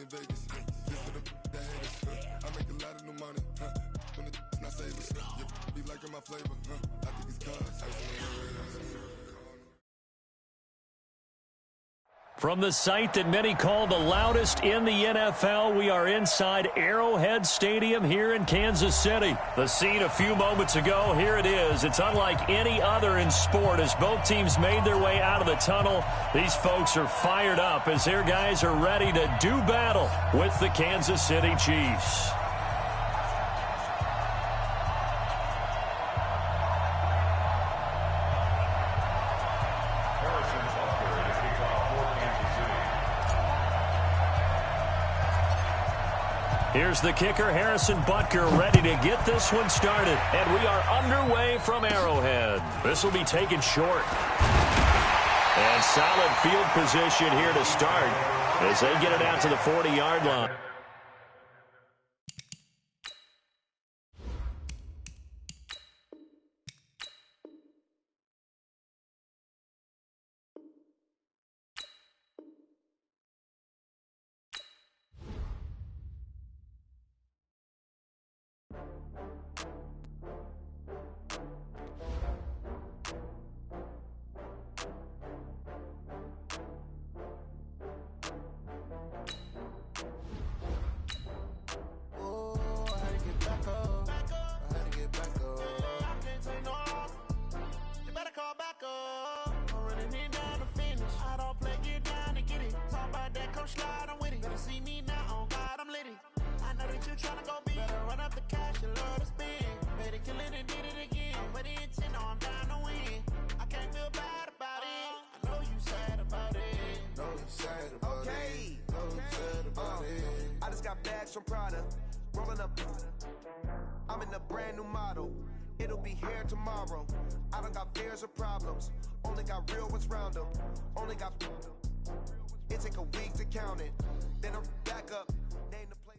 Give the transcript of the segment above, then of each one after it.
Vegas. This for the haters. I make a lot of new money. When it's not savers. Be liking my flavor. I think it's cause. From the site that many call the loudest in the NFL, we are inside Arrowhead Stadium here in Kansas City. The scene a few moments ago, here it is. It's unlike any other in sport as both teams made their way out of the tunnel. These folks are fired up as their guys are ready to do battle with the Kansas City Chiefs. Here's the kicker, Harrison Butker, ready to get this one started. And we are underway from Arrowhead. This will be taken short. And solid field position here to start as they get it out to the 40-yard line. I just got bags from Prada, rolling up. I'm in a brand new model. It'll be here tomorrow. I don't got fears or problems. Only got real ones round them. Only got. It take a week to count it. Then I'm back up. Name the place.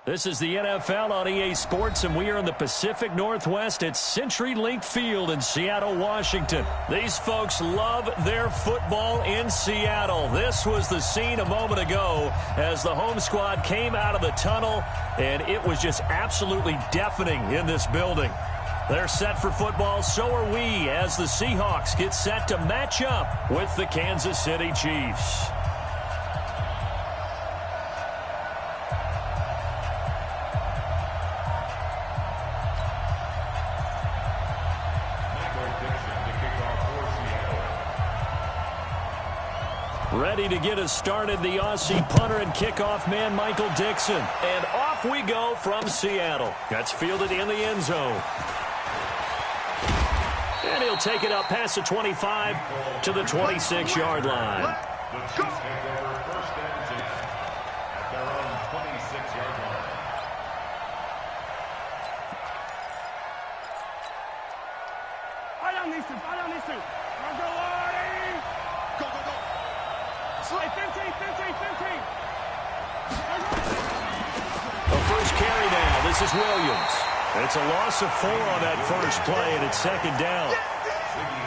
This is the NFL on EA Sports, and we are in the Pacific Northwest at CenturyLink Field in Seattle, Washington. These folks love their football in Seattle. This was the scene a moment ago as the home squad came out of the tunnel, and it was just absolutely deafening in this building. They're set for football, so are we, as the Seahawks get set to match up with the Kansas City Chiefs. Ready to get us started, the Aussie punter and kickoff man, Michael Dixon. And off we go from Seattle. That's fielded in the end zone. And he'll take it up past the 25 to the 26-yard line. The Chiefs take over first and 10 at their own 26-yard line. Fire on these two. Go, go, go. Slide 15. The first carry now. This is Williams. It's a loss of 4 on that first play, and it's second down.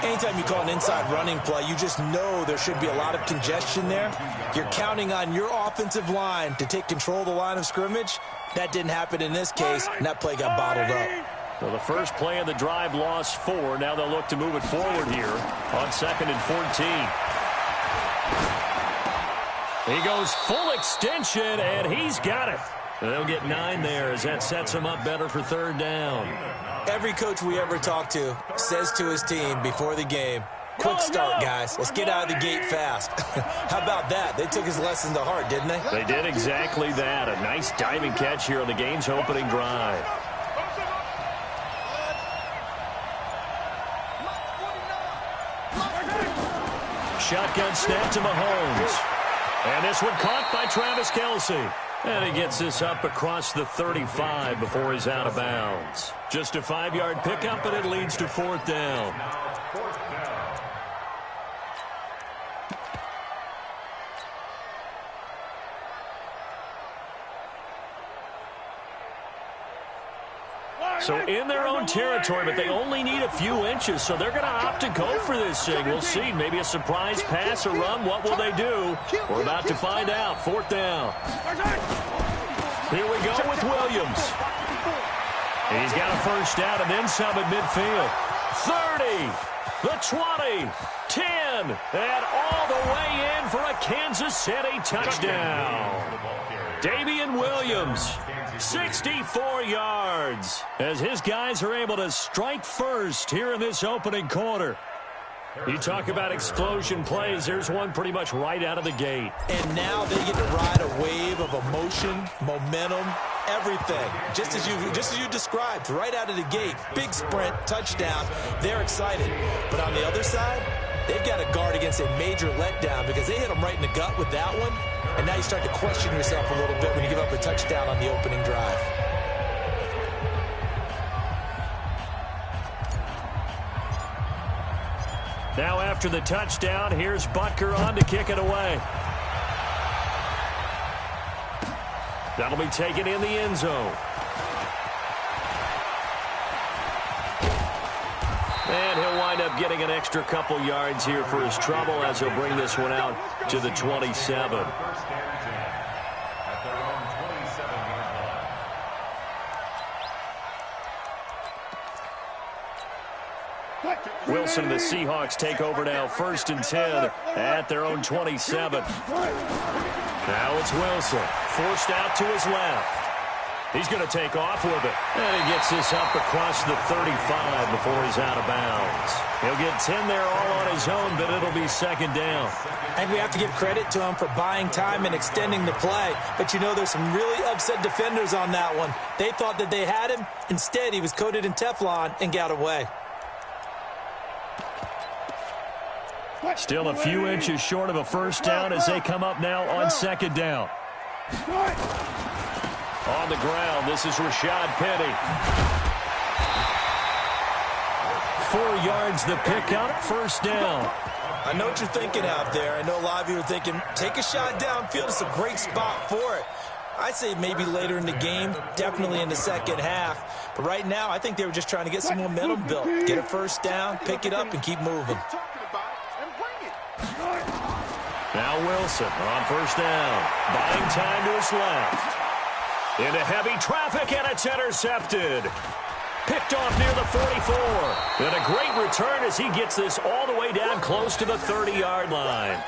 Anytime you call an inside running play, you just know there should be a lot of congestion there. You're counting on your offensive line to take control of the line of scrimmage. That didn't happen in this case, and that play got bottled up. So the first play of the drive lost 4. Now they'll look to move it forward here on second and 14. He goes full extension, and he's got it. They'll get 9 there as that sets him up better for third down. Every coach we ever talk to says to his team before the game, quick start, guys. Let's get out of the gate fast. How about that? They took his lesson to heart, didn't they? They did exactly that. A nice diving catch here on the game's opening drive. Shotgun snap to Mahomes. And this one caught by Travis Kelce. And he gets this up across the 35 before he's out of bounds. Just a 5-yard pickup, and it leads to fourth down. So in their own territory, but they only need a few inches, so they're going to opt to go for this thing. We'll see. Maybe a surprise pass or run. What will they do? We're about to find out. 4th down. Here we go with Williams. He's got a first down and then some at midfield. 30, the 20, 10, and all the way in for a Kansas City touchdown. Damian Williams, 64 yards, as his guys are able to strike first here in this opening quarter. You talk about explosion plays. There's one pretty much right out of the gate. And now they get to ride a wave of emotion, momentum, everything. Just as you described, right out of the gate. Big sprint, touchdown. They're excited. But on the other side, they've got to guard against a major letdown because they hit them right in the gut with that one. And now you start to question yourself a little bit when you give up a touchdown on the opening drive. Now after the touchdown, here's Butker on to kick it away. That'll be taken in the end zone. And he'll wind up getting an extra couple yards here for his trouble as he'll bring this one out to the 27. Wilson and the Seahawks take over now, 1st and 10 at their own 27. Now it's Wilson, forced out to his left. He's going to take off with it. And he gets this up across the 35 before he's out of bounds. He'll get 10 there all on his own, but it'll be 2nd down. And we have to give credit to him for buying time and extending the play. But you know, there's some really upset defenders on that one. They thought that they had him. Instead, he was coated in Teflon and got away. Still a few inches short of a first down as they come up now on 2nd down. On the ground, this is Rashad Penny. 4 yards the pickup, 1st down. I know what you're thinking out there. I know a lot of you are thinking, take a shot downfield. It's a great spot for it. I say maybe later in the game, definitely in the 2nd half. But right now, I think they were just trying to get some momentum built. Get a first down, pick it up, and keep moving. Now Wilson on 1st down. Buying time to his left. Into heavy traffic, and it's intercepted. Picked off near the 44. And a great return as he gets this all the way down close to the 30-yard line.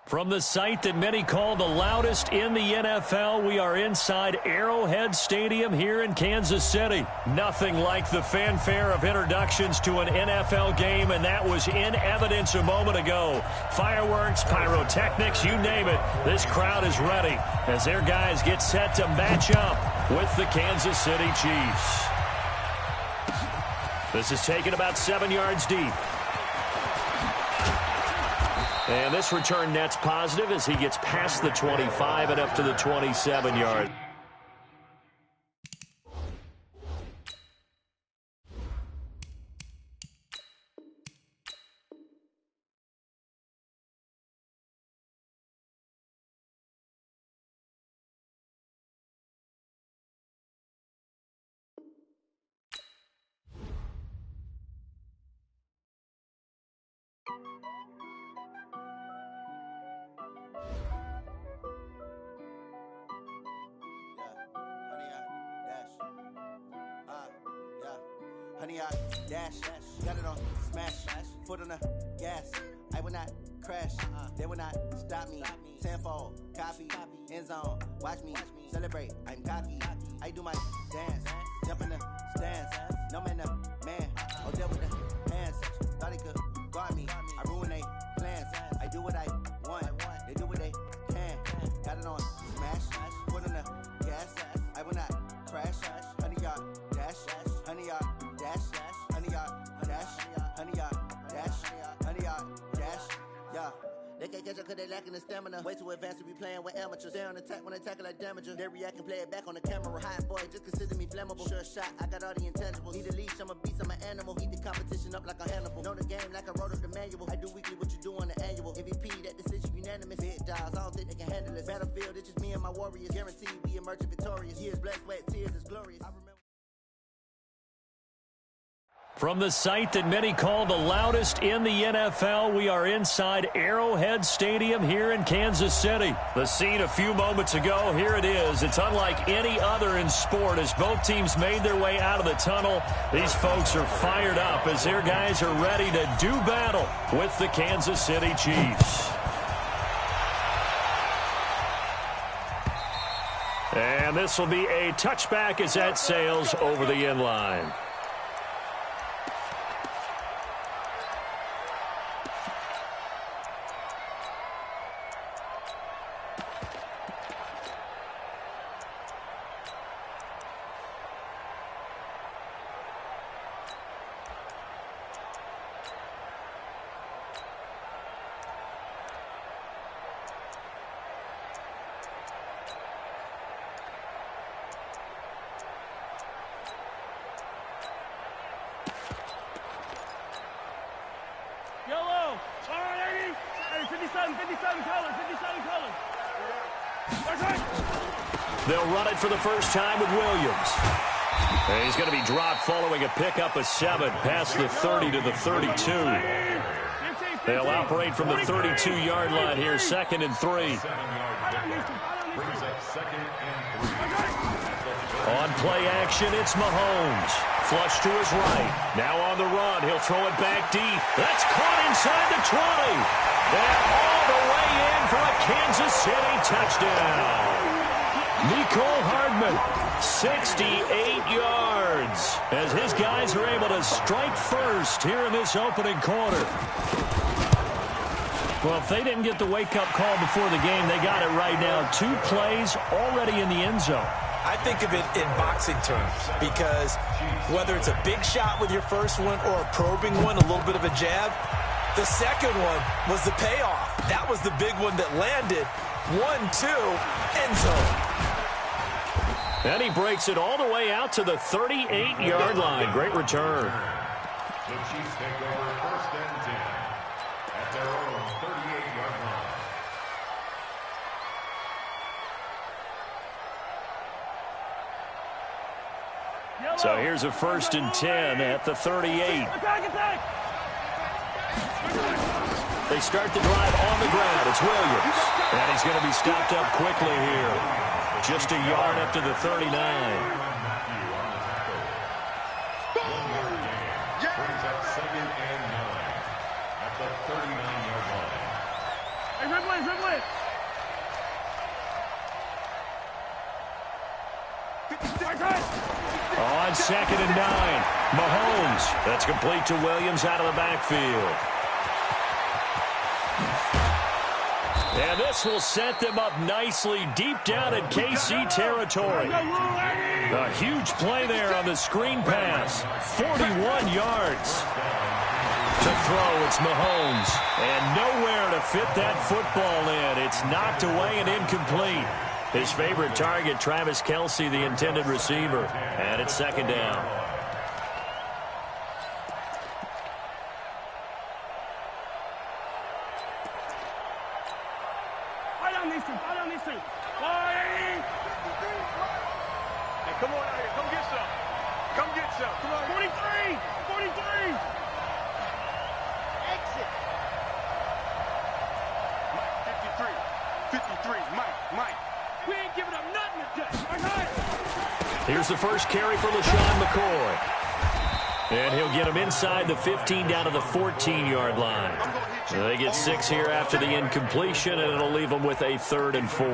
From the site that many call the loudest in the NFL, we are inside Arrowhead Stadium here in Kansas City. Nothing like the fanfare of introductions to an NFL game, and that was in evidence a moment ago. Fireworks, pyrotechnics, you name it. This crowd is ready as their guys get set to match up with the Kansas City Chiefs. This is taken about 7 yards deep. And this return net's positive as he gets past the 25 and up to the 27-yard. honey, I dash, got it on smash, foot on the gas. I will not crash, they will not stop me. Tenfold, copy, end zone, watch me celebrate. I'm cocky, I do my dance, jump in the stands. No man, the man, oh, deal with the hands. Thought he could guard me, I ruin they plans. I do what I want, they do what they can. Got it on smash, foot on the gas. I will not crash, honey, yard dash, honey, yard dash, honey, yard dash, honey, yard dash, honey, yard dash, yeah. They can't catch up cause they lacking the stamina. Way too advanced to be playing with amateurs. Stay on attack when I tackle like damager. They react and play it back on the camera. Hot boy, just consider me flammable. Sure shot, I got all the intangibles. Need a leash, I'm a beast, I'm an animal. Heat the competition up like a Hannibal. Know the game like I wrote up the manual. I do weekly what you do on the annual. MVP, that decision unanimous. Big dials, I don't think they can handle this. Battlefield, it's just me and my warriors. Guaranteed we emerge victorious. Years, blood, sweat, tears, it's glorious. I remember. From the site that many call the loudest in the NFL, we are inside Arrowhead Stadium here in Kansas City. The scene a few moments ago, here it is. It's unlike any other in sport as both teams made their way out of the tunnel. These folks are fired up as their guys are ready to do battle with the Kansas City Chiefs. And this will be a touchback as that sails over the end line. Yellow. All right, 57 colors, 57 colors. They'll run it for the first time with Williams. And he's going to be dropped following a pickup of 7 past the 30 to the 32. They'll operate from the 32-yard line here, 2nd and 3. On play action, it's Mahomes. Flush to his right. Now on the run. He'll throw it back deep. That's caught inside the 20. And all the way in for a Kansas City touchdown. Nicole Hardman, 68 yards, as his guys are able to strike first here in this opening quarter. Well, if they didn't get the wake-up call before the game, they got it right now. 2 plays already in the end zone. I think of it in boxing terms because whether it's a big shot with your first one or a probing one, a little bit of a jab, the second one was the payoff. That was the big one that landed. 1-2, end zone. And he breaks it all the way out to the 38-yard line. Great return. The Chiefs take over 1st and 10 at their own 38-yard line. So here's a 1st and 10 at the 38. They start the drive on the ground. It's Williams. And he's going to be stopped up quickly here. Just a yard up to the 39. Brings up 2nd and 9 at the 39-yard line. Hey, Ridley. On 2nd and 9. Mahomes. That's complete to Williams out of the backfield. And this will set them up nicely deep down in KC territory. A huge play there on the screen pass. 41 yards. To throw, it's Mahomes. And nowhere to fit that football in. It's knocked away and incomplete. His favorite target, Travis Kelce, the intended receiver. And it's 2nd down. Fight on these two. Hey, come on out here. Come get some. Come get some. Come on. 43. Exit. 53. Mike. We ain't giving up nothing today. Here's the first carry for LaShawn McCoy. And he'll get them inside the 15 down to the 14-yard line. They get 6 here after the incompletion, and it'll leave them with a 3rd and 4.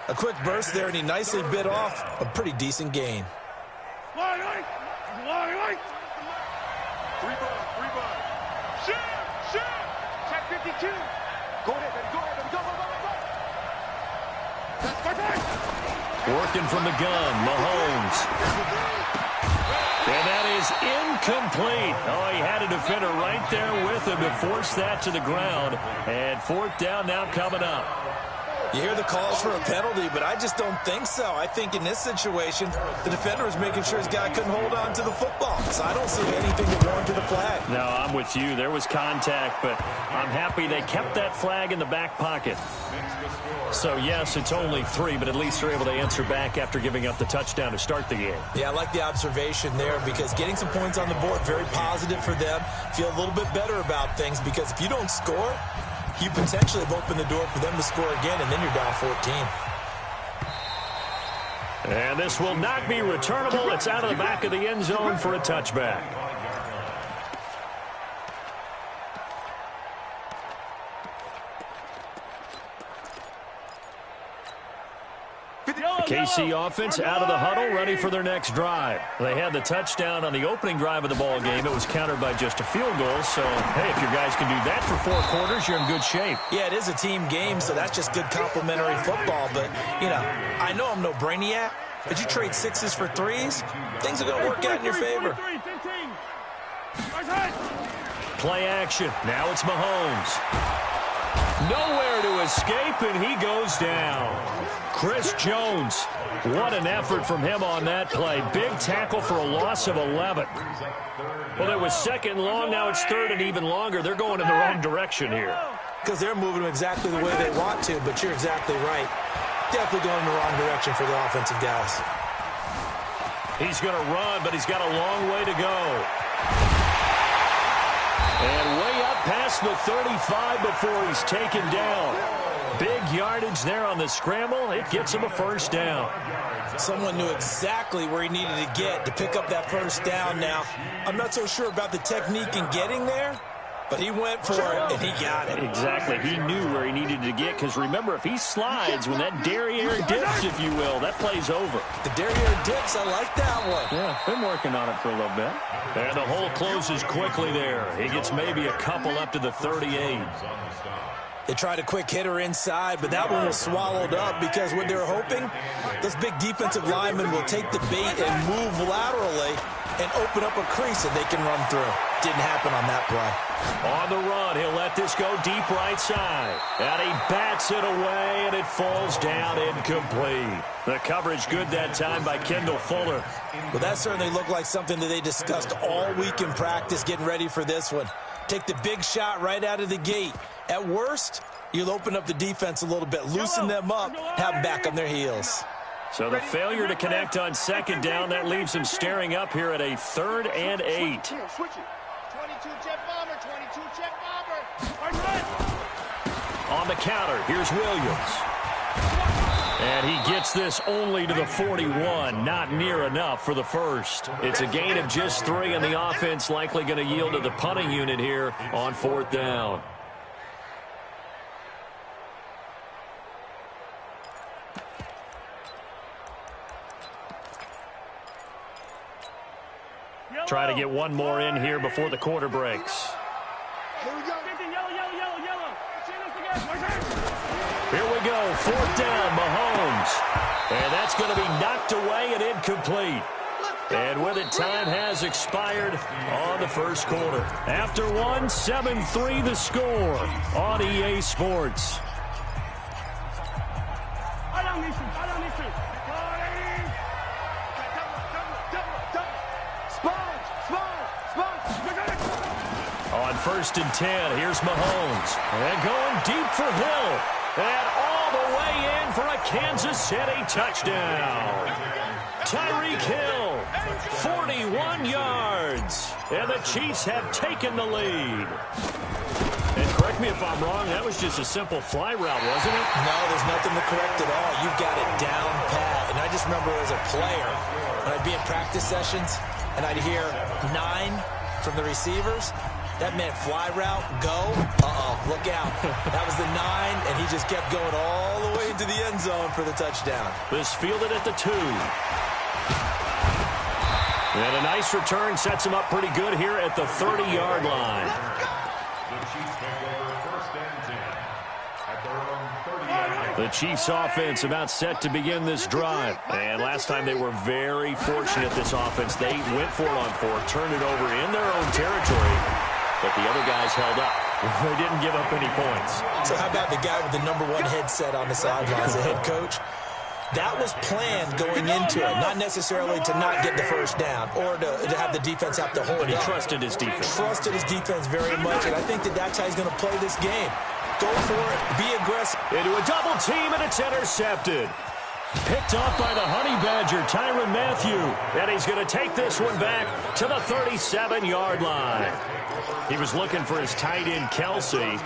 A quick burst there, and he nicely bit off a pretty decent gain. Line. Three ball. Shoot. Check 52. Go ahead, go. Working from the gun, Mahomes. And that is incomplete. Oh, he had a defender right there with him to force that to the ground. And 4th down now coming up. You hear the calls for a penalty, but I just don't think so. I think in this situation, the defender was making sure his guy couldn't hold on to the football. So I don't see anything that warranted a flag. No, I'm with you. There was contact, but I'm happy they kept that flag in the back pocket. So, yes, it's only 3, but at least they're able to answer back after giving up the touchdown to start the game. Yeah, I like the observation there because getting some points on the board, very positive for them. Feel a little bit better about things because if you don't score, you potentially have opened the door for them to score again, and then you're down 14. And this will not be returnable. It's out of the back of the end zone for a touchback. KC offense out of the huddle, ready for their next drive. They had the touchdown on the opening drive of the ball game. It was countered by just a field goal. So, hey, if your guys can do that for 4 quarters, you're in good shape. Yeah, it is a team game, so that's just good complimentary football. But, you know, I know I'm no brainiac, but you trade 6s for 3s, things are going to work out in your favor. Play action. Now it's Mahomes. Nowhere to escape, and he goes down. Chris Jones, what an effort from him on that play. Big tackle for a loss of 11. Well, it was 2nd and long. Now it's 3rd and even longer. They're going in the wrong direction here. Because they're moving them exactly the way they want to, but you're exactly right. Definitely going in the wrong direction for the offensive guys. He's going to run, but he's got a long way to go. And way up past the 35 before he's taken down. Big yardage there on the scramble. It gets him a 1st down. Someone knew exactly where he needed to get to pick up that 1st down now. I'm not so sure about the technique in getting there, but he went for it, and he got it. Exactly. He knew where he needed to get, because remember, if he slides, when that derriere dips, if you will, that play's over. The derriere dips, I like that one. Yeah, been working on it for a little bit. And the hole closes quickly there. He gets maybe a couple up to the 38. They tried a quick hitter inside, but that one was swallowed up because what they're hoping, those big defensive linemen will take the bait and move laterally and open up a crease that they can run through. Didn't happen on that play. On the run, he'll let this go deep right side. And he bats it away, and it falls down incomplete. The coverage good that time by Kendall Fuller. Well, that certainly looked like something that they discussed all week in practice getting ready for this one. Take the big shot right out of the gate. At worst, you'll open up the defense a little bit, loosen them up, have them back on their heels. So the failure to connect on 2nd down, that leaves him staring up here at a 3rd and 8. 22 jet bomber, 22 jet bomber. On the counter, here's Williams. And he gets this only to the 41, not near enough for the 1st. It's a gain of just 3, and the offense likely going to yield to the punting unit here on 4th down. Try to get one more in here before the quarter breaks. Here we go. Yellow. Here we go, 4th down, Mahomes. And that's going to be knocked away and incomplete. And with it, time has expired on the 1st quarter. After 1, 7-3 the score on EA Sports. On 1st and 10, here's Mahomes. And going deep for Hill. And all the way in for a Kansas City touchdown. Tyreek Hill, 41 yards. And the Chiefs have taken the lead. And correct me if I'm wrong, that was just a simple fly route, wasn't it? No, there's nothing to correct at all. You've got it down pat. And I just remember as a player, when I'd be in practice sessions, and I'd hear 9 from the receivers. That meant fly route, go. Look out. That was the 9, and he just kept going all the way into the end zone for the touchdown. This fielded at the 2. And a nice return sets him up pretty good here at the 30-yard line. The Chiefs take over first and 10 at their own 30-yard line. The Chiefs offense about set to begin this drive. And last time they were very fortunate, this offense. They went for it on 4, turned it over in their own territory, but the other guys held up. They didn't give up any points. So how about the guy with the #1 headset on the sidelines, the head coach? That was planned going into it, not necessarily to not get the first down or to have the defense have to hold But he up. trusted his defense. Trusted his defense very much, and I think that's how he's going to play this game. Go for it, be aggressive. Into a double team, and it's intercepted. Picked off by the Honey Badger, Tyrann Mathieu. And he's going to take this one back to the 37-yard line. He was looking for his tight end, Kelsey.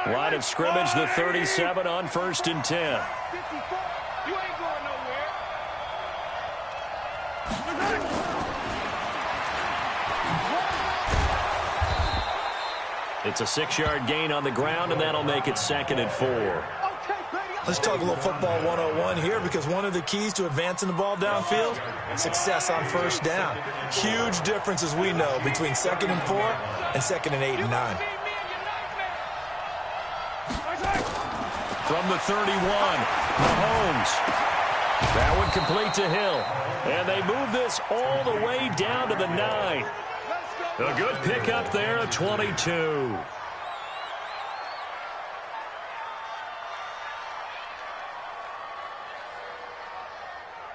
Line of scrimmage, the 37 on 1st and 10. 54. You ain't going nowhere. It's a 6-yard gain on the ground, and that'll make it 2nd and 4. Let's talk a little football 101 here, because one of the keys to advancing the ball downfield, success on first down. Huge difference, as we know, between 2nd and 4 and 2nd and 8 and 9. From the 31, Mahomes. That one complete to Hill. And they move this all the way down to the 9. A good pickup there of 22.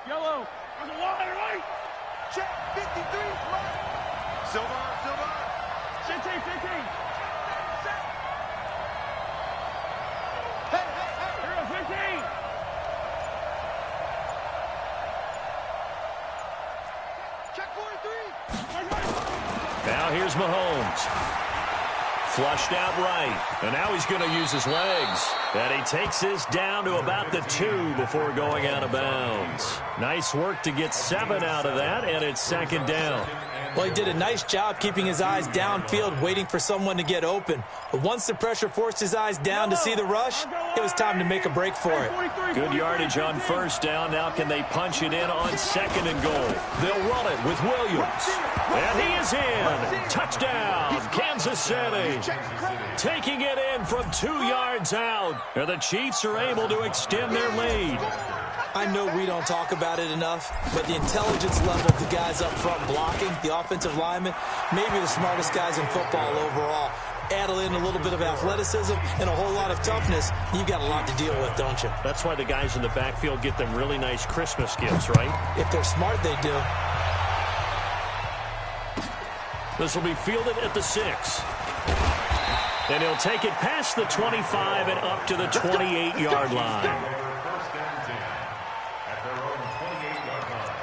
Yellow. On the line, right? Check 53. Silver. 15. Hey. Here, 15. Check 43. Now here's Mahomes. Flushed out right. And now he's going to use his legs. And he takes this down to about the 2 before going out of bounds. Nice work to get 7 out of that, and it's 2nd down. Well, he did a nice job keeping his eyes downfield, waiting for someone to get open. But once the pressure forced his eyes down to see the rush, it was time to make a break for it. Good yardage on 1st down. Now can they punch it in on 2nd and goal? They'll run it with Williams. And he is in. Touchdown, Kansas City. Taking it in from 2 yards out. And the Chiefs are able to extend their lead. I know we don't talk about it enough, but the intelligence level of the guys up front blocking, the offensive linemen, maybe the smartest guys in football overall. Add in a little bit of athleticism and a whole lot of toughness, you've got a lot to deal with, don't you? That's why the guys in the backfield get them really nice Christmas gifts, right? If they're smart, they do. This will be fielded at the 6. And he'll take it past the 25 and up to the 28-yard line. First and 10 at their own 28-yard line.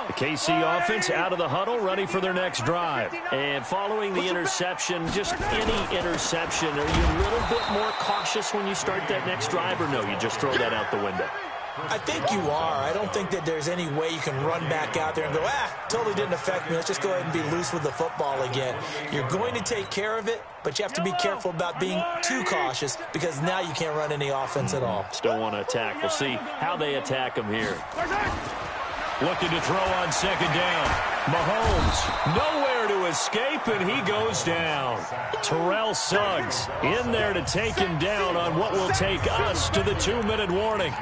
The KC offense out of the huddle, ready for their next drive. And following the interception, just any interception, are you a little bit more cautious when you start that next drive, or no, you just throw that out the window? I think you are. I don't think that there's any way you can run back out there and go, totally didn't affect me. Let's just go ahead and be loose with the football again. You're going to take care of it, but you have to be careful about being too cautious, because now you can't run any offense at all. Still want to attack. We'll see how they attack him here. Looking to throw on 2nd down. Mahomes, nowhere to escape, and he goes down. Terrell Suggs in there to take him down on what will take us to the 2-minute warning.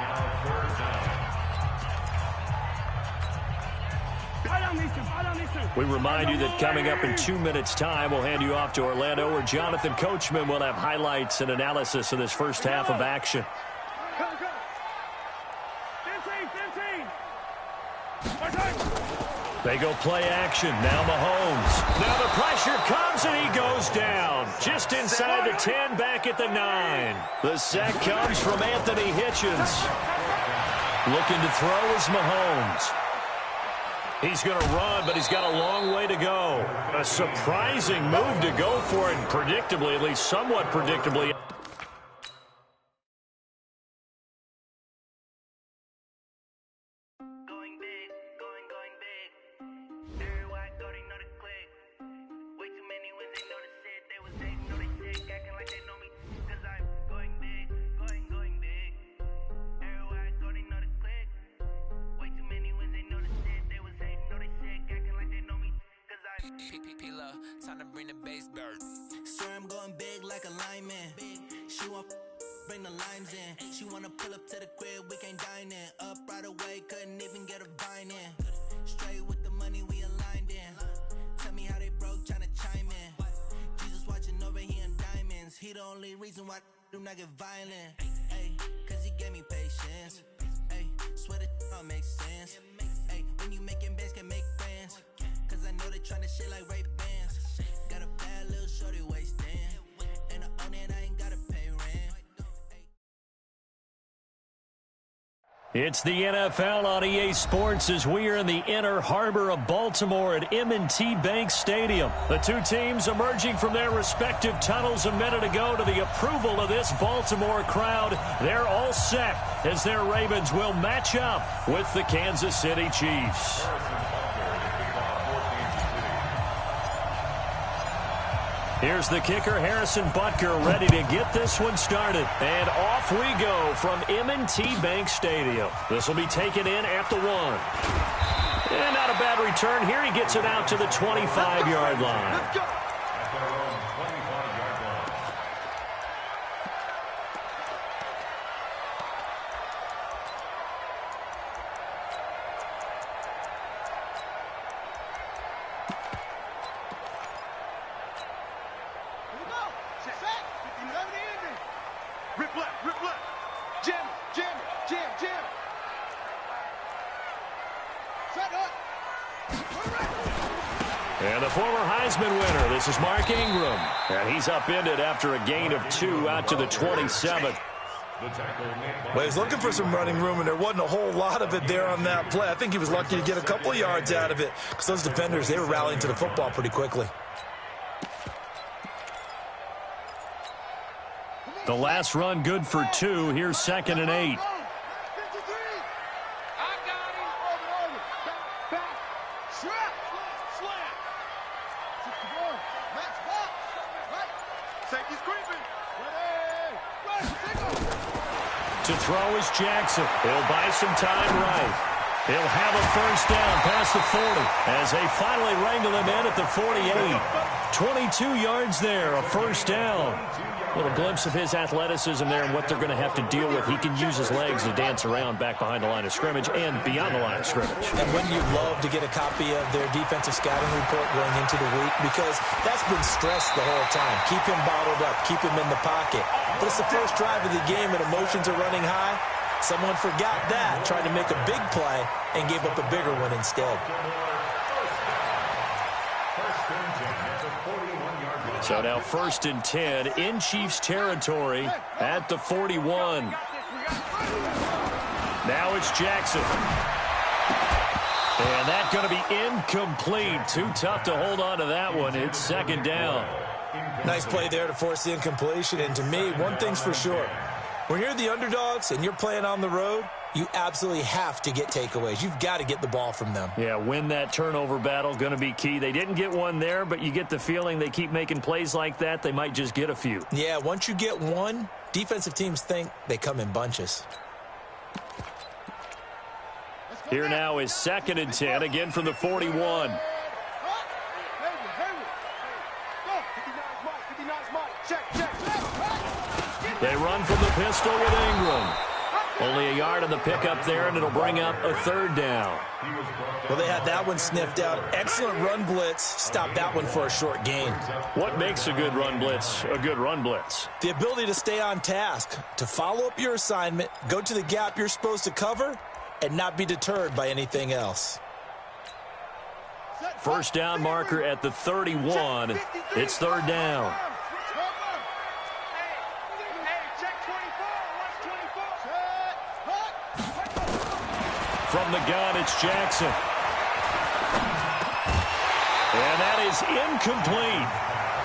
We remind you that coming up in 2 minutes' time, we'll hand you off to Orlando, where Jonathan Coachman will have highlights and analysis of this first half of action. 15. They go play action. Now Mahomes. Now the pressure comes, and he goes down. Just inside the 10, back at the 9. The sack comes from Anthony Hitchens. Looking to throw is Mahomes. He's going to run, but he's got a long way to go. A surprising move to go for it, predictably, at least somewhat predictably. Time to bring the bass bird. Sir, I'm going big like a lineman. She want bring the limes in. She wanna pull up to the crib, we can't dine in. Up right away, couldn't even get a vine in. Straight with the money we aligned in. Tell me how they broke, tryna chime in. Jesus watching over here in diamonds. He the only reason why I do not get violent. Ay, cause he gave me patience. Ay, swear that all makes sense. Ay, when you making bands can make friends. Cause I know they tryna shit like Ray Bans. Got a bad little shorty wasting. And I own it, I ain't gotta pay rent. It's the NFL on EA Sports as we are in the inner harbor of Baltimore at M&T Bank Stadium. The two teams emerging from their respective tunnels a minute ago to the approval of this Baltimore crowd. They're all set as their Ravens will match up with the Kansas City Chiefs. Here's the kicker, Harrison Butker, ready to get this one started. And off we go from M&T Bank Stadium. This will be taken in at the 1. And not a bad return here. He gets it out to the 25-yard line. And the former Heisman winner, this is Mark Ingram. And he's upended after a gain of 2 out to the 27. Well, he's looking for some running room, and there wasn't a whole lot of it there on that play. I think he was lucky to get a couple of yards out of it because those defenders, they were rallying to the football pretty quickly. The last run good for 2. Here's 2nd and 8. To throw is Jackson. He'll buy some time right. He'll have a first down past the 40 as they finally wrangle him in at the 48. 22 yards there, a first down. A little glimpse of his athleticism there and what they're going to have to deal with. He can use his legs to dance around back behind the line of scrimmage and beyond the line of scrimmage. And wouldn't you love to get a copy of their defensive scouting report going into the week? Because that's been stressed the whole time. Keep him bottled up. Keep him in the pocket. But it's the first drive of the game and emotions are running high. Someone forgot that, tried to make a big play, and gave up a bigger one instead. So now 1st and 10 in Chiefs territory at the 41. Now it's Jackson. And that's going to be incomplete. Too tough to hold on to that one. It's 2nd down. Nice play there to force the incompletion. And to me, one thing's for sure. When you're the underdogs and you're playing on the road, you absolutely have to get takeaways. You've got to get the ball from them. Yeah, win that turnover battle, going to be key. They didn't get one there, but you get the feeling they keep making plays like that, they might just get a few. Yeah, once you get one, defensive teams think they come in bunches. Here now is 2nd and 10, again from the 41. They run from the pistol with Ingram. Only a yard on the pickup there, and it'll bring up a 3rd down. Well, they had that one sniffed out. Excellent run blitz. Stopped that one for a short gain. What makes a good run blitz a good run blitz? The ability to stay on task, to follow up your assignment, go to the gap you're supposed to cover, and not be deterred by anything else. First down marker at the 31. It's 3rd down. From the gun, it's Jackson. is incomplete.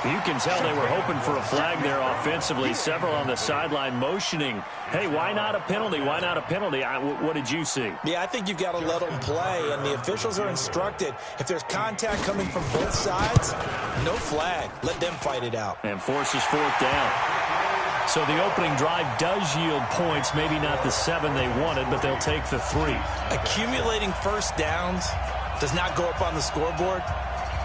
You can tell they were hoping for a flag there offensively. Several on the sideline motioning, hey, why not a penalty? Why not a penalty? What did you see? Yeah, I think you've got to let them play, and the officials are instructed, if there's contact coming from both sides, no flag. Let them fight it out. And forces fourth down. So the opening drive does yield points, maybe not the 7 they wanted, but they'll take the 3. Accumulating first downs does not go up on the scoreboard,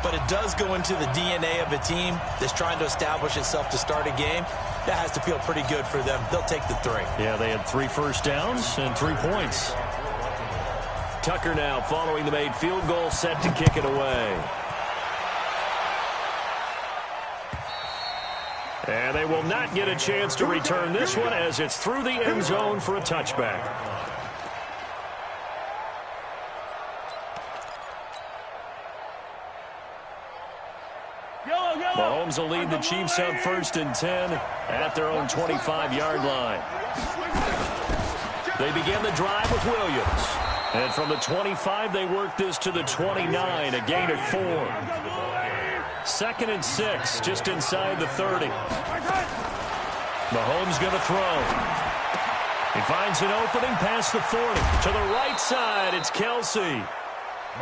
but it does go into the DNA of a team that's trying to establish itself to start a game. That has to feel pretty good for them. They'll take the 3. Yeah, they had 3 first downs and 3 points. Tucker now following the made field goal, set to kick it away. And they will not get a chance to return this one as it's through the end zone for a touchback. Mahomes will lead the Chiefs up 1st and 10 at their own 25-yard line. They begin the drive with Williams. And from the 25, they work this to the 29, a gain of 4. 2nd and 6, just inside the 30. Mahomes going to throw. He finds an opening past the 40. To the right side, it's Kelsey.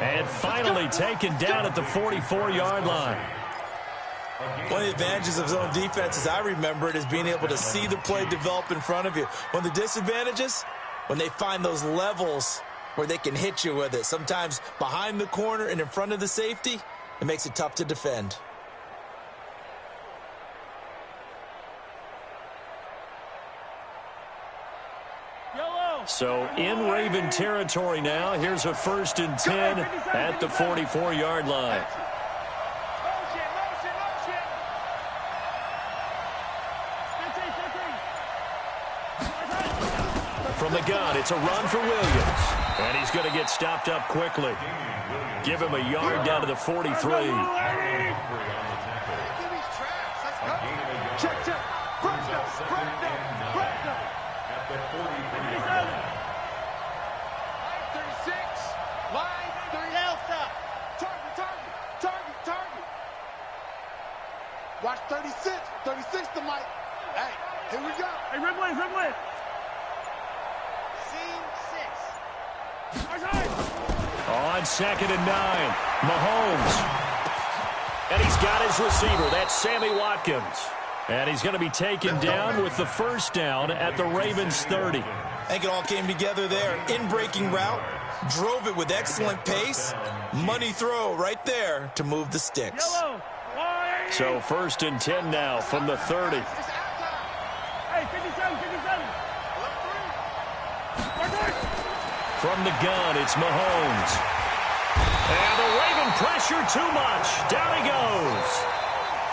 And finally taken down at the 44-yard line. One of the advantages of zone defense, as I remember it, is being able to see the play develop in front of you. One of the disadvantages, when they find those levels where they can hit you with it, sometimes behind the corner and in front of the safety, it makes it tough to defend. So in Raven territory now, here's a 1st and 10 at the 44-yard line. From the gun, it's a run for Williams. And he's going to get stopped up quickly. Give him a yard down to the 43. Check. Press them. At the 43. 36. Line 30. Target. Watch 36. 36 to Mike. Hey, here we go. Hey, Ripley. On 2nd and 9, Mahomes. And he's got his receiver. That's Sammy Watkins. And he's going to be taken down with the 1st down at the Ravens 30. I think it all came together there. In-breaking route, drove it with excellent pace. Money throw right there to move the sticks. So 1st and 10 now from the 30. Hey, 57. From the gun, it's Mahomes. And the Raven pressure too much. Down he goes.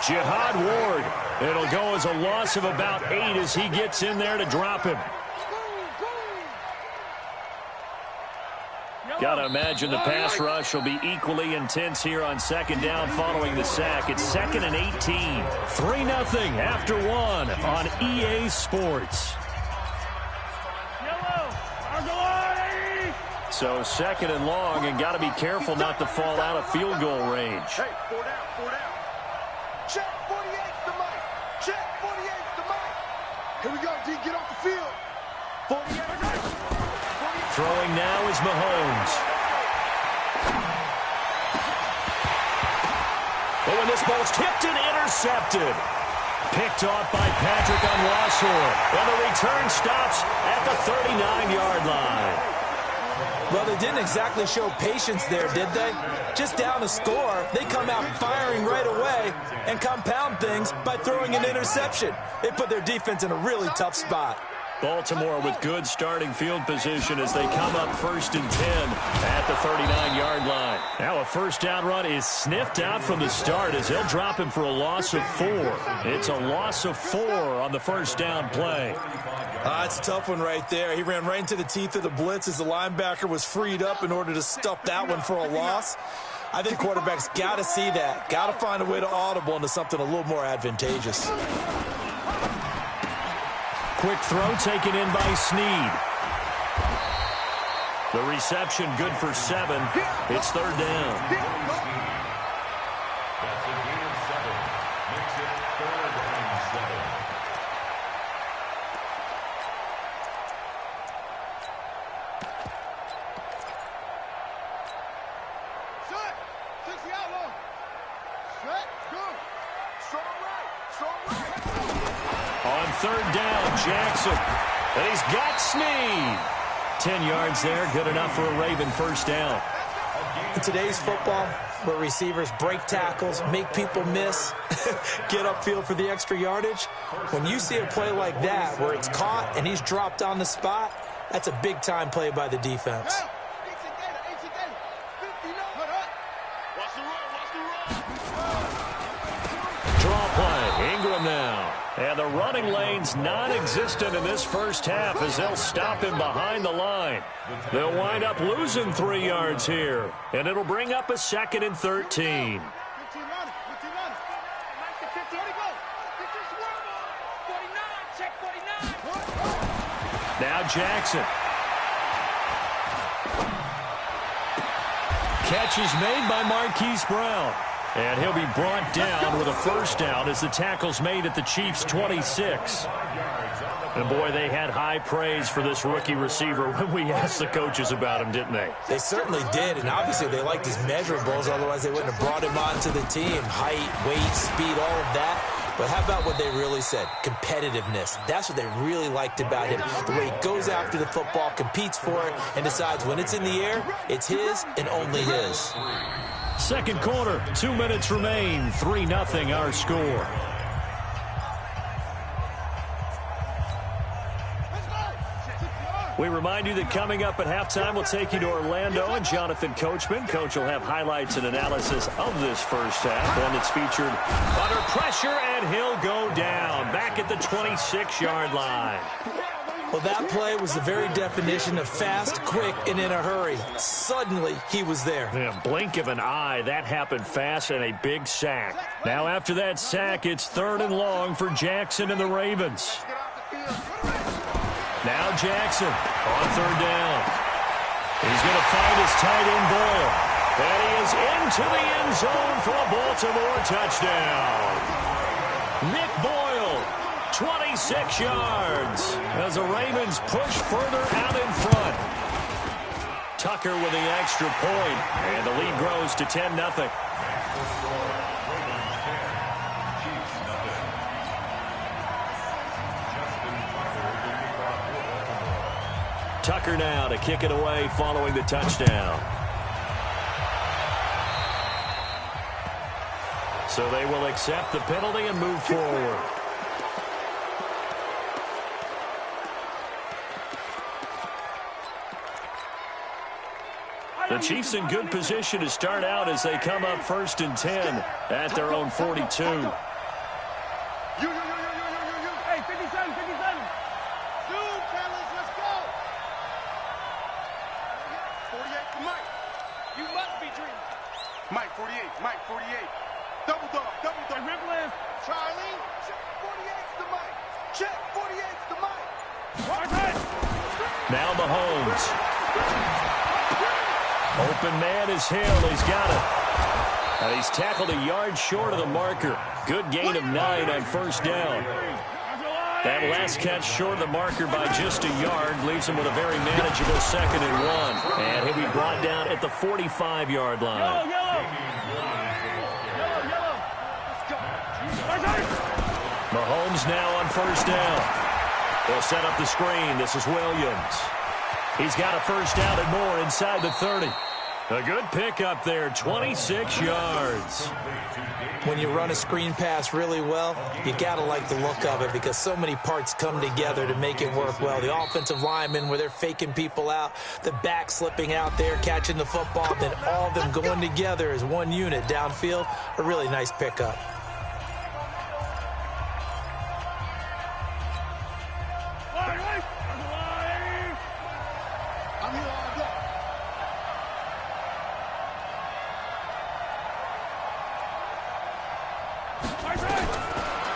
Jihad Ward. It'll go as a loss of about 8 as he gets in there to drop him. Got to imagine the pass rush will be equally intense here on 2nd down following the sack. It's 2nd and 18. 3-0 after 1 on EA Sports. So 2nd and long, and got to be careful not to fall out of field goal range. Hey, 4 down. Check 48's the mic. Here we go, D. Get off the field. 48. Throwing now is Mahomes. Oh, and this ball's tipped and intercepted. Picked off by Patrick on Wassor. And the return stops at the 39-yard line. Well, they didn't exactly show patience there, did they? Just down a score, they come out firing right away and compound things by throwing an interception. It put their defense in a really tough spot. Baltimore with good starting field position as they come up 1st and 10 at the 39-yard line. Now a 1st down run is sniffed out from the start as they'll drop him for a loss of 4. It's a loss of 4 on the 1st down play. It's a tough one right there. He ran right into the teeth of the blitz as the linebacker was freed up in order to stuff that one for a loss. I think quarterbacks got to see that. Got to find a way to audible into something a little more advantageous. Quick throw taken in by Snead. The reception good for 7. It's 3rd down. On third down, Jackson. And he's got Snead. 10 yards there, good enough for a Raven first down. In today's football, where receivers break tackles, make people miss, get upfield for the extra yardage, when you see a play like that where it's caught and he's dropped on the spot, that's a big-time play by the defense. Draw play, Ingram now. And the running lane's non-existent in this first half as they'll stop him behind the line. They'll wind up losing 3 yards here, and it'll bring up a 2nd and 13. Now Jackson. Catch is made by Marquise Brown. And he'll be brought down with a first down as the tackle's made at the Chiefs' 26. And boy, they had high praise for this rookie receiver when we asked the coaches about him, didn't they? They certainly did, and obviously they liked his measurables, otherwise they wouldn't have brought him onto the team. Height, weight, speed, all of that. But how about what they really said? Competitiveness. That's what they really liked about him. The way he goes after the football, competes for it, and decides when it's in the air, it's his and only his. Second quarter, 2 minutes remain, 3-0 our score. We remind you that coming up at halftime, we'll take you to Orlando and Jonathan Coachman. Coach will have highlights and analysis of this first half. One that's featured under pressure, and he'll go down back at the 26-yard line. Well, that play was the very definition of fast, quick, and in a hurry. Suddenly, he was there. Yeah, blink of an eye, that happened fast, and a big sack. Now, after that sack, it's 3rd and long for Jackson and the Ravens. Now Jackson on 3rd down. He's going to find his tight end Boyle. And he is into the end zone for a Baltimore touchdown. Nick Boyle, 26 yards as the Ravens push further out in front. Tucker with the extra point, and the lead grows to 10-0. Tucker now to kick it away following the touchdown. So they will accept the penalty and move forward. The Chiefs in good position to start out as they come up 1st and 10 at their own 42. Hey, 57, 57. Dude, fellas, let's go. 48 to Mike. You must be dreaming. Mike, 48. Mike, 48. Double dog, double dog. Ripple is Charlie. Check 48's to Mike. Check 48's to Mike. Now Mahomes. Open man is Hill. He's got it. And he's tackled a yard short of the marker. Good gain of 9 on first down. That last catch short of the marker by just a yard leaves him with a very manageable 2nd and 1. And he'll be brought down at the 45-yard line. Mahomes now on first down. They'll set up the screen. This is Williams. He's got a first down and more inside the 30. A good pickup there, 26 yards. When you run a screen pass really well, you got to like the look of it because so many parts come together to make it work well. The offensive linemen where they're faking people out, the back slipping out there, catching the football, then all of them going together as one unit downfield. A really nice pickup.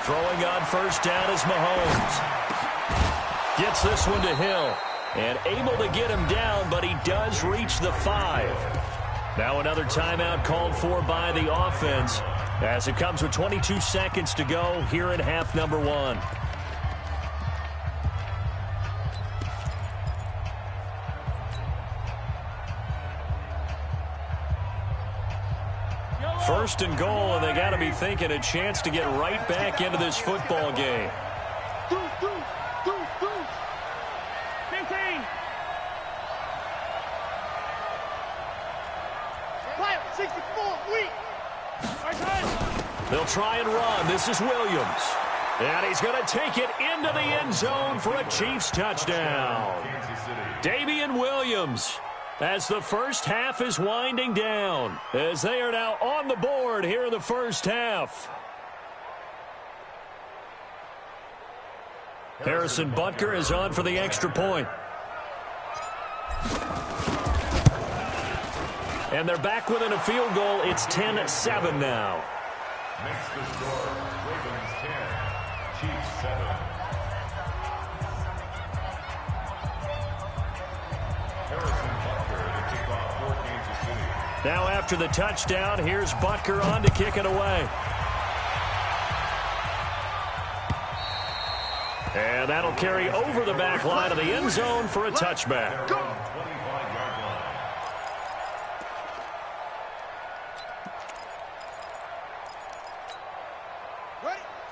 Throwing on first down is Mahomes. Gets this one to Hill. And able to get him down, but he does reach the 5. Now another timeout called for by the offense as it comes with 22 seconds to go here in half number 1. First and goal, and they got to be thinking a chance to get right back into this football game. Deuce. 15. 64, weak. They'll try and run. This is Williams. And he's going to take it into the end zone for a Chiefs touchdown. Damian Williams, as the first half is winding down, as they are now on the board here in the first half. Harrison Butker is on for the extra point. And they're back within a field goal. It's 10-7 now. Makes the score. Ravens 10, Chiefs 7. Harrison Butker to kick off for Kansas City. Now after the touchdown, here's Butker on to kick it away. And that'll carry over the back line of the end zone for a touchback.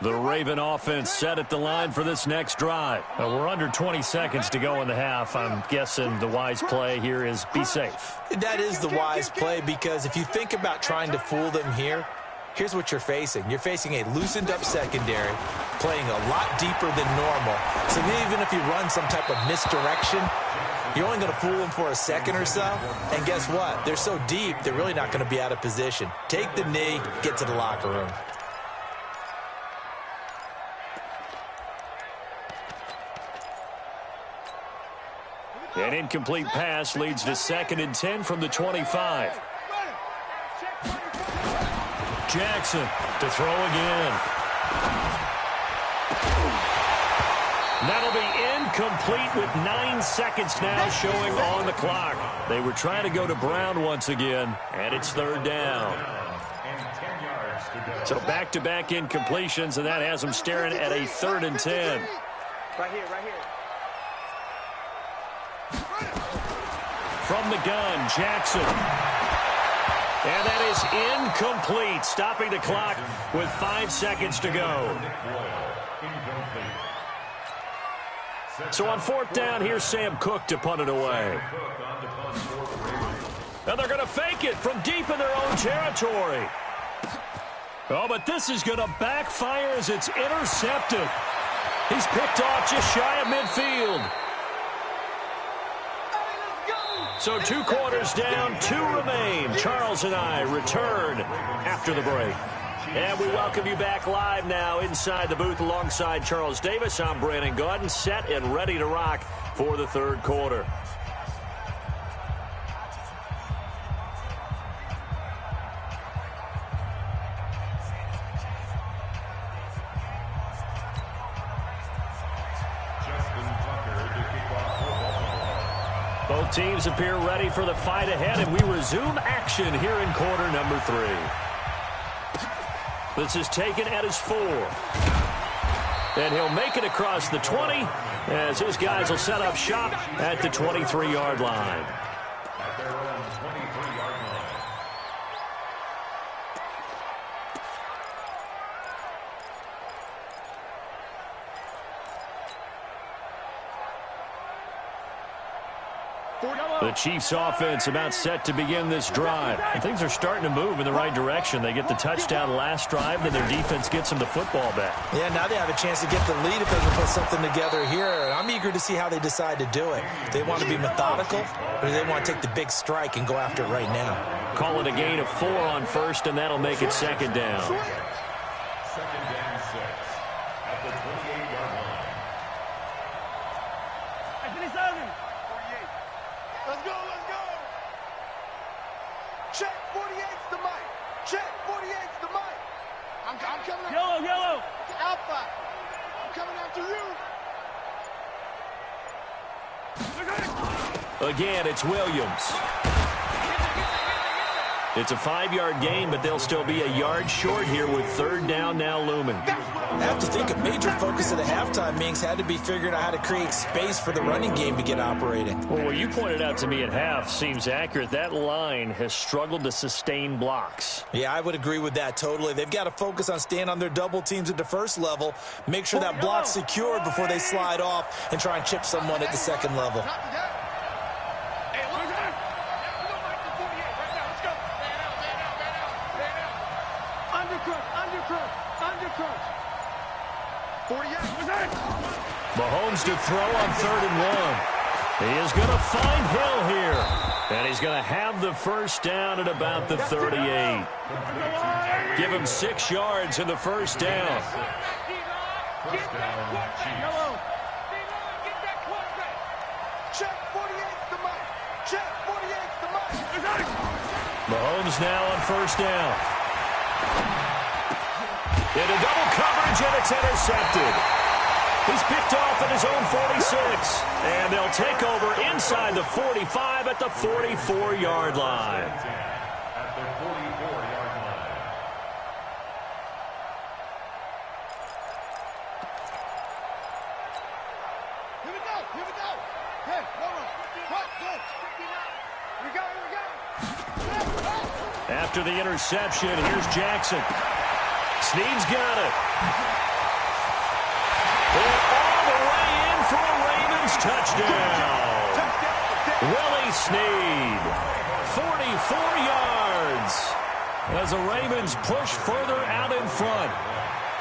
The Raven offense set at the line for this next drive. We're under 20 seconds to go in the half. I'm guessing the wise play here is be safe. That is the wise play, because if you think about trying to fool them here, here's what you're facing. You're facing a loosened-up secondary, playing a lot deeper than normal. So even if you run some type of misdirection, you're only going to fool them for a second or so. And guess what? They're so deep, they're really not going to be out of position. Take the knee, get to the locker room. An incomplete pass leads to 2nd and 10 from the 25. Jackson to throw again. That'll be incomplete with 9 seconds now showing on the clock. They were trying to go to Brown once again, and it's 3rd down. So back-to-back incompletions, and that has them staring at a 3rd and 10. Right here. From the gun, Jackson. And that is incomplete, stopping the clock with 5 seconds to go. So on 4th down, here's Sam Cook to punt it away. And they're going to fake it from deep in their own territory. Oh, but this is going to backfire as it's intercepted. He's picked off just shy of midfield. So 2 quarters down, 2 remain. Charles and I return after the break. And we welcome you back live now inside the booth alongside Charles Davis. I'm Brandon Gaudin, set and ready to rock for the 3rd quarter. Both teams appear ready for the fight ahead, and we resume action here in quarter number 3. This is taken at his 4. And he'll make it across the 20 as his guys will set up shop at the 23-yard line. At their own 23-yard line. The Chiefs offense about set to begin this drive. And things are starting to move in the right direction. They get the touchdown last drive, then their defense gets them the football back. Yeah, now they have a chance to get the lead if they can put something together here. I'm eager to see how they decide to do it. Do they want to be methodical, or do they want to take the big strike and go after it right now? Call it a gain of 4 on 1st, and that'll make it 2nd down. 2nd and 6 at the 28-yard line. Let's go. Check 48's the mic. Check 48's the mic. I'm coming. Yellow. Alpha. I'm coming after you. Again, it's Williams. It's a 5-yard gain, but they'll still be a yard short here with third down now looming. I have to think a major focus of the halftime meetings had to be figuring out how to create space for the running game to get operating. Well, what you pointed out to me at half seems accurate. That line has struggled to sustain blocks. Yeah, I would agree with that totally. They've got to focus on staying on their double teams at the first level, make sure that block's secured before they slide off and try and chip someone at the second level. Mahomes to throw on 3rd and 1. He is going to find Hill here. And he's going to have the first down at about the 38. Give him 6 yards in the first down. Mahomes now on first down. Into double coverage, and it's intercepted. He's picked off at his own 46. And they'll take over inside the 45 at the 44-yard line. At the 44-yard line. Here we go. Hey, hold on. What? Good. Here we go. After the interception, here's Jackson. Snead's got it. And all the way in for a Ravens touchdown. Willie Snead, 44 yards. As the Ravens push further out in front.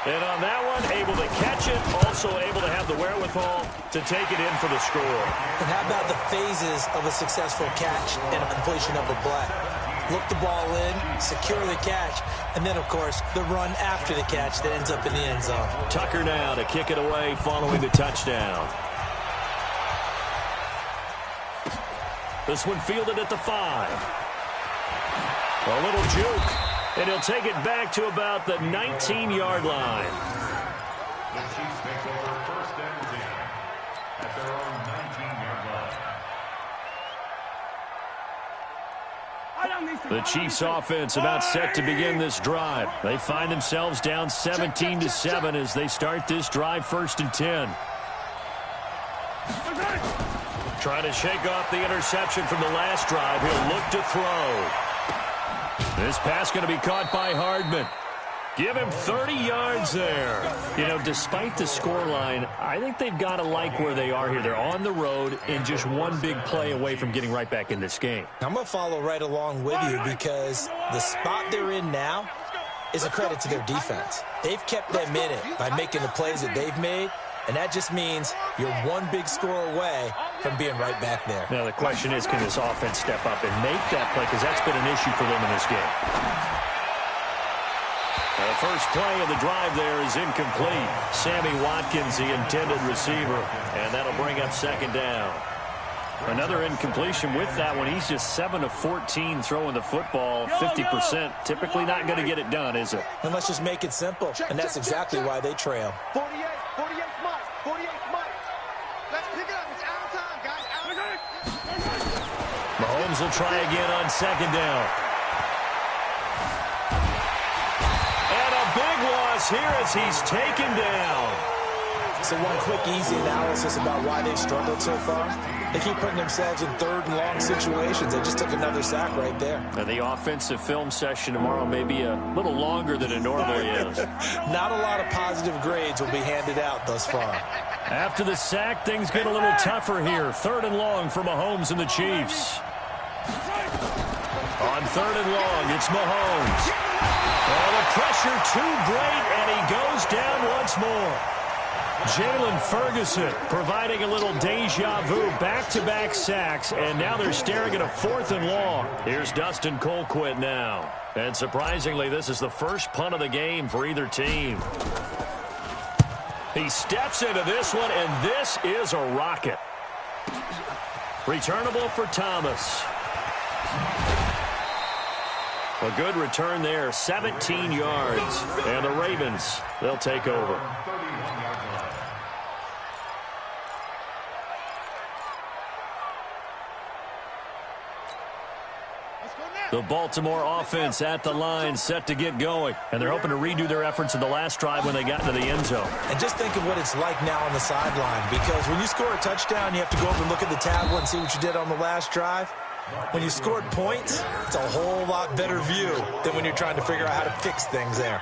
And on that one, able to catch it, also able to have the wherewithal to take it in for the score. And how about the phases of a successful catch and a completion of a play? Look the ball in, secure the catch, and then, of course, the run after the catch that ends up in the end zone. Tucker now to kick it away following the touchdown. This one fielded at the 5. A little juke, and he'll take it back to about the 19-yard line. The Chiefs take over first and 10 at their own 19-yard line. The Chiefs offense about set to begin this drive. They find themselves down 17-7 as they start this drive 1st and 10. Trying to shake off the interception from the last drive. He'll look to throw. This pass going to be caught by Hardman. Give him 30 yards there. You know, despite the scoreline, I think they've got to like where they are here. They're on the road and just one big play away from getting right back in this game. I'm going to follow right along with you because the spot they're in now is a credit to their defense. They've kept them in it by making the plays that they've made, and that just means you're one big score away from being right back there. Now, the question is, can this offense step up and make that play? Because that's been an issue for them in this game. The first play of the drive there is incomplete. Sammy Watkins, the intended receiver, and that'll bring up 2nd down. Another incompletion with that one. He's just 7 of 14 throwing the football, 50%. Typically not going to get it done, is it? And let's just make it simple, and that's exactly why they trail. 48 Mike. 48 Mike. Let's pick it up. It's out of time, guys. Out of time. Mahomes will try again on 2nd down. Big loss here as he's taken down. So one quick, easy analysis about why they've struggled so far. They keep putting themselves in 3rd and long situations. They just took another sack right there. Now the offensive film session tomorrow may be a little longer than it normally is. Not a lot of positive grades will be handed out thus far. After the sack, things get a little tougher here. 3rd and long for Mahomes and the Chiefs. On 3rd and long, it's Mahomes. Oh, the pressure too great, and he goes down once more. Jalen Ferguson providing a little deja vu, back-to-back sacks, and now they're staring at a 4th and long. Here's Dustin Colquitt now. And surprisingly, this is the first punt of the game for either team. He steps into this one, and this is a rocket. Returnable for Thomas. A good return there, 17 yards. And the Ravens, they'll take over. The Baltimore offense at the line, set to get going. And they're hoping to redo their efforts in the last drive when they got into the end zone. And just think of what it's like now on the sideline, because when you score a touchdown, you have to go over and look at the tablet and see what you did on the last drive. When you scored points, it's a whole lot better view than when you're trying to figure out how to fix things there.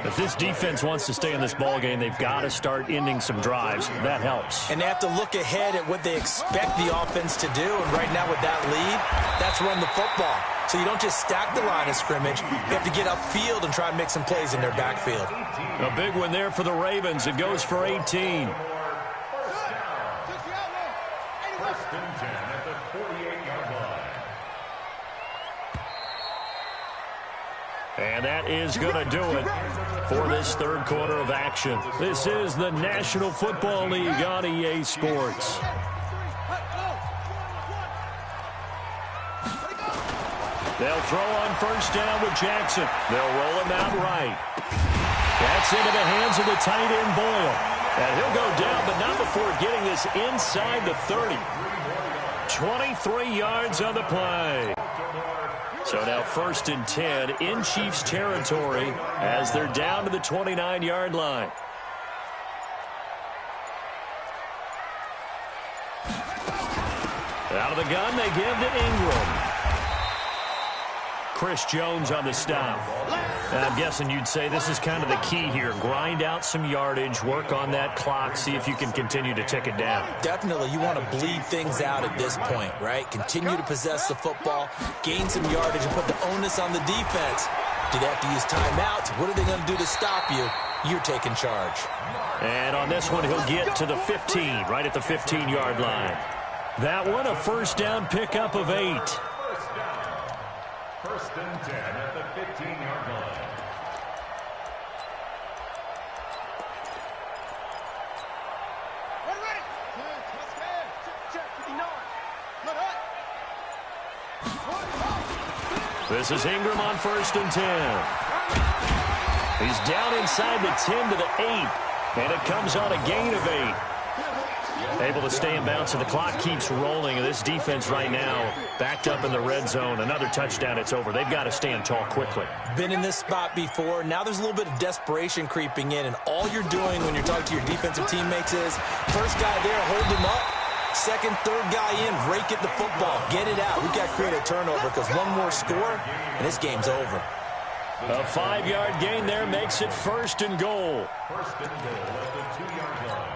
If this defense wants to stay in this ballgame, they've got to start ending some drives. That helps. And they have to look ahead at what they expect the offense to do. And right now with that lead, that's run the football. So you don't just stack the line of scrimmage. You have to get upfield and try and make some plays in their backfield. A big one there for the Ravens. It goes for 18. First and 10 at the 48-yard line. And that is going to do it for this third quarter of action. This is the National Football League on EA Sports. They'll throw on first down with Jackson. They'll roll him out right. That's into the hands of the tight end, Boyle. And he'll go down, but not before getting this inside the 30. 23 yards on the play. So now first and 10 in Chiefs territory as they're down to the 29-yard line. Out of the gun, they give to Ingram. Chris Jones on the stop. And I'm guessing you'd say this is kind of the key here. Grind out some yardage, work on that clock, see if you can continue to tick it down. Definitely, you want to bleed things out at this point, right? Continue to possess the football, gain some yardage, and put the onus on the defense. Do they have to use timeouts? What are they going to do to stop you? You're taking charge. And on this one, he'll get to the 15, right at the 15-yard line. That one, a first down pickup of 8. First and 10 at the 15-yard line. This is Ingram on first and 10. He's down inside the 10 to the 8, and it comes on a gain of 8. Able to stay in bounds, and the clock keeps rolling. And this defense right now backed up in the red zone. Another touchdown, it's over. They've got to stand tall quickly. Been in this spot before. Now there's a little bit of desperation creeping in, and all you're doing when you're talking to your defensive teammates is first guy there, hold him up. Second, third guy in, rake at the football. Get it out. We've got to create a turnover because one more score, and this game's over. A 5-yard gain there makes it first and goal. First and goal at the 2-yard line.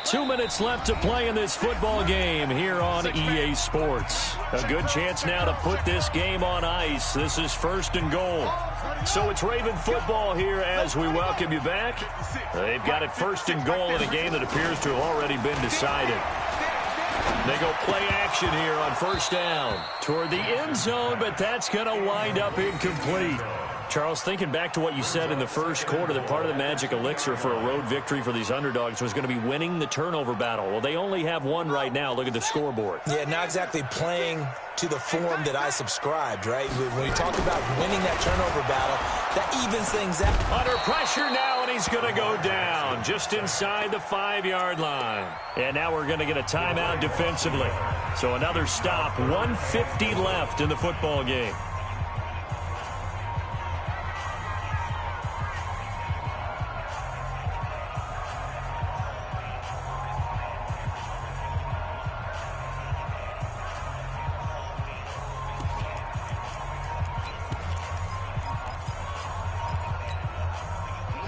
2 minutes left to play in this football game here on EA Sports. A good chance now to put this game on ice. This is first and goal. So it's Raven football here as we welcome you back. They've got it first and goal in a game that appears to have already been decided. They go play action here on first down toward the end zone, but that's going to wind up incomplete. Charles, thinking back to what you said in the first quarter, that part of the magic elixir for a road victory for these underdogs was going to be winning the turnover battle. Well, they only have one right now. Look at the scoreboard. Yeah, not exactly playing to the form that I subscribed, right? When you talk about winning that turnover battle, that evens things out. Under pressure now, and he's going to go down just inside the 5-yard line. And now we're going to get a timeout defensively. So another stop, 1:50 left in the football game.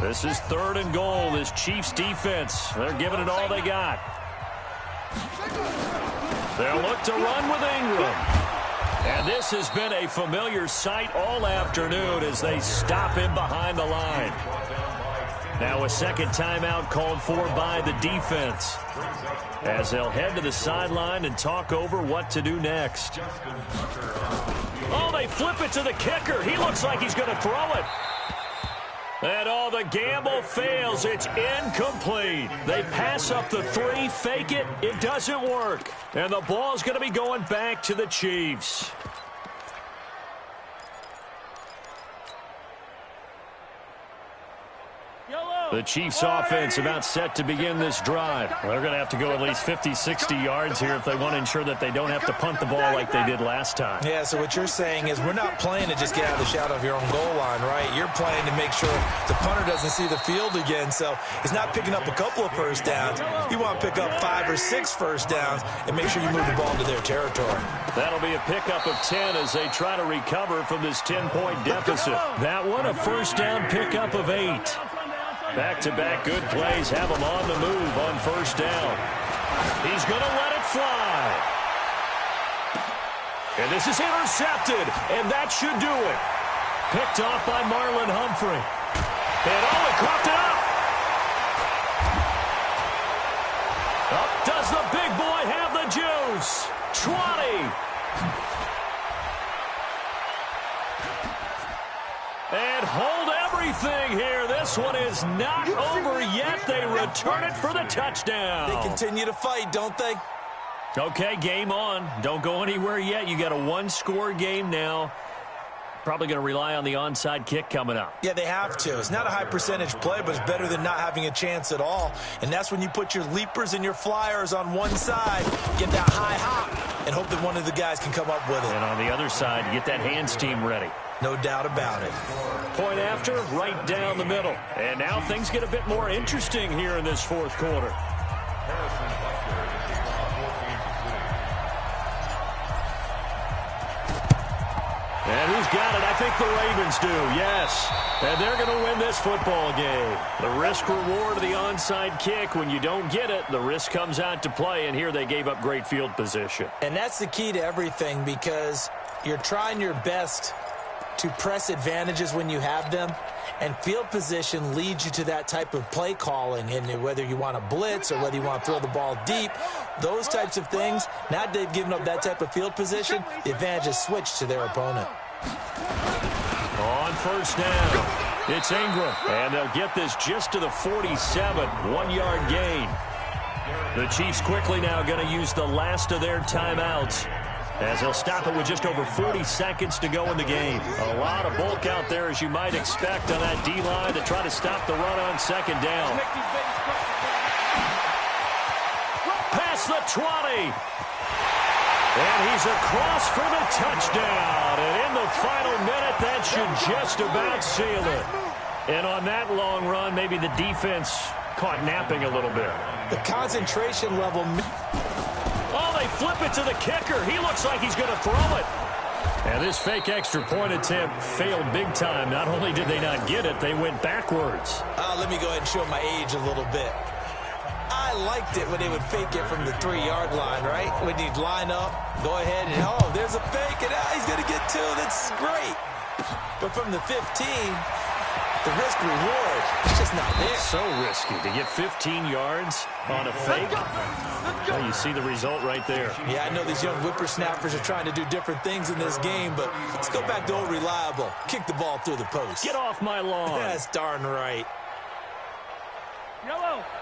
This is third and goal. This Chiefs defense, they're giving it all they got. They'll look to run with Ingram. And this has been a familiar sight all afternoon as they stop him behind the line. Now a second timeout called for by the defense as they'll head to the sideline and talk over what to do next. Oh, they flip it to the kicker. He looks like he's going to throw it. And the gamble fails. It's incomplete. They pass up the 3, fake it. It doesn't work. And the ball's going to be going back to the Chiefs. Yellow. The Chiefs offense about set to begin this drive. Well, they're going to have to go at least 50, 60 yards here if they want to ensure that they don't have to punt the ball like they did last time. Yeah, so what you're saying is we're not playing to just get out of the shadow of your own goal line, right? You're playing to make sure the punter doesn't see the field again. So he's not picking up a couple of first downs. You want to pick up 5 or 6 first downs and make sure you move the ball into their territory. That'll be a pickup of 10 as they try to recover from this 10-point deficit. That one a first down pickup of 8. Back-to-back good plays have him on the move on first down. He's going to let it fly. And this is intercepted, and that should do it. Picked off by Marlon Humphrey. And he caught it up. Up does the big boy have the juice. 20. And hold everything here. This one is not over yet. They return it for the touchdown. They continue to fight, don't they? Okay, game on. Don't go anywhere yet. You got a one-score game now. Probably going to rely on the onside kick coming up. Yeah, they have to. It's not a high percentage play, but it's better than not having a chance at all. And that's when you put your leapers and your flyers on one side, get that high hop, and hope that one of the guys can come up with it. And on the other side, you get that hands team ready. No doubt about it. Point after, right down the middle. And now things get a bit more interesting here in this fourth quarter. And who's got it? I think the Ravens do, yes. And they're going to win this football game. The risk-reward of the onside kick, when you don't get it, the risk comes out to play, and here they gave up great field position. And that's the key to everything, because you're trying your best to press advantages when you have them, and field position leads you to that type of play calling. And whether you want to blitz or whether you want to throw the ball deep, those types of things, now they've given up that type of field position, the advantage is switched to their opponent. On first down, it's Ingram, and they'll get this just to the 47, 1-yard gain. The Chiefs quickly now going to use the last of their timeouts, as they'll stop it with just over 40 seconds to go in the game. A lot of bulk out there, as you might expect, on that D-line to try to stop the run on second down. Past the 20. And he's across for the touchdown. And in the final minute, that should just about seal it. And on that long run, maybe the defense caught napping a little bit. The concentration level... Oh, they flip it to the kicker. He looks like he's going to throw it. And this fake extra point attempt failed big time. Not only did they not get it, they went backwards. Let me go ahead and show my age a little bit. I liked it when they would fake it from the 3-yard line, right? When you'd line up, go ahead and, oh, there's a fake, and he's going to get 2. That's great. But from the 15... the risk-reward is just not there. It's so risky to get 15 yards on a fake. Well, you see the result right there. Yeah, I know these young whippersnappers are trying to do different things in this game, but let's go back to old reliable. Kick the ball through the post. Get off my lawn. That's darn right.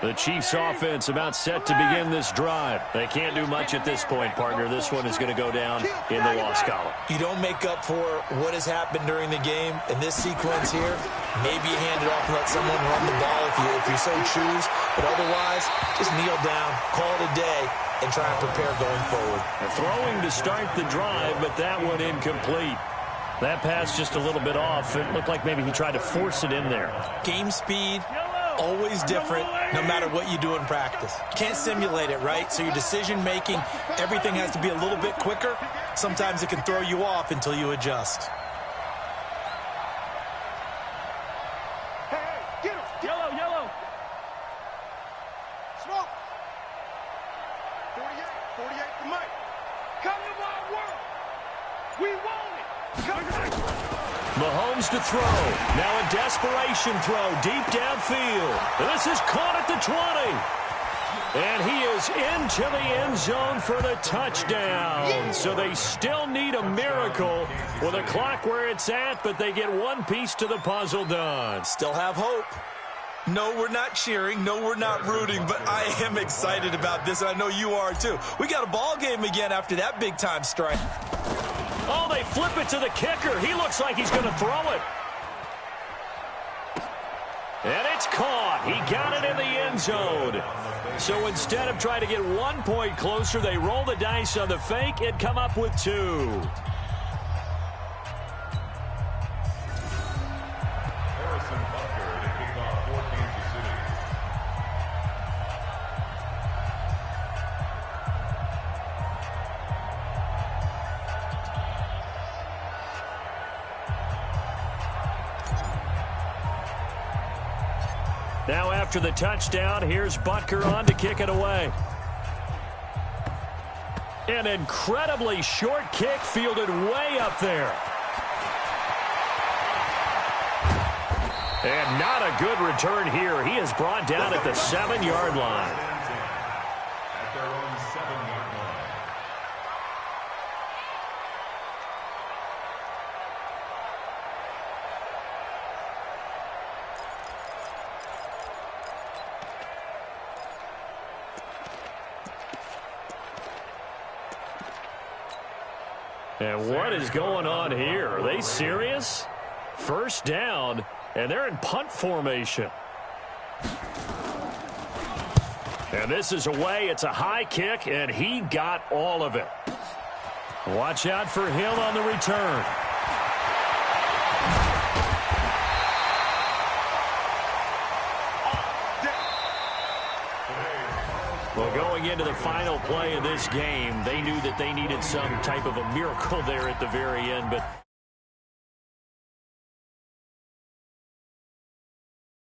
The Chiefs offense about set to begin this drive. They can't do much at this point, partner. This one is going to go down in the loss column. You don't make up for what has happened during the game in this sequence here. Maybe you hand it off and let someone run the ball if you so choose. But otherwise, just kneel down, call it a day, and try and prepare going forward. Throwing to start the drive, but that one incomplete. That pass just a little bit off. It looked like maybe he tried to force it in there. Game speed, always different, no matter what you do in practice. Can't simulate it, right? So your decision-making, everything has to be a little bit quicker. Sometimes it can throw you off until you adjust. Hey, get him! Yellow, yellow! Smoke! 48 to Mike. Come to my world! We want it! Come on! Mahomes to throw. Now a desperation throw deep downfield. This is caught at the 20. And he is into the end zone for the touchdown. So they still need a miracle with a clock where it's at, but they get one piece to the puzzle done. Still have hope. No, we're not cheering. No, we're not rooting, but I am excited about this, and I know you are too. We got a ball game again after that big-time strike. Oh, they flip it to the kicker. He looks like he's going to throw it. And it It's caught. He got it in the end zone. So instead of trying to get 1 point closer, they roll the dice on the fake and come up with 2. Harrison Butker to kick off for Kansas City. Now after the touchdown, here's Butker on to kick it away. An incredibly short kick fielded way up there. And not a good return here. He is brought down at the 7-yard line. At their own 7-yard line. And what is going on here? Are they serious? First down, and they're in punt formation. And this is away. It's a high kick, and he got all of it. Watch out for him on the return. Well, going into the final play of this game, they knew that they needed some type of a miracle there at the very end, but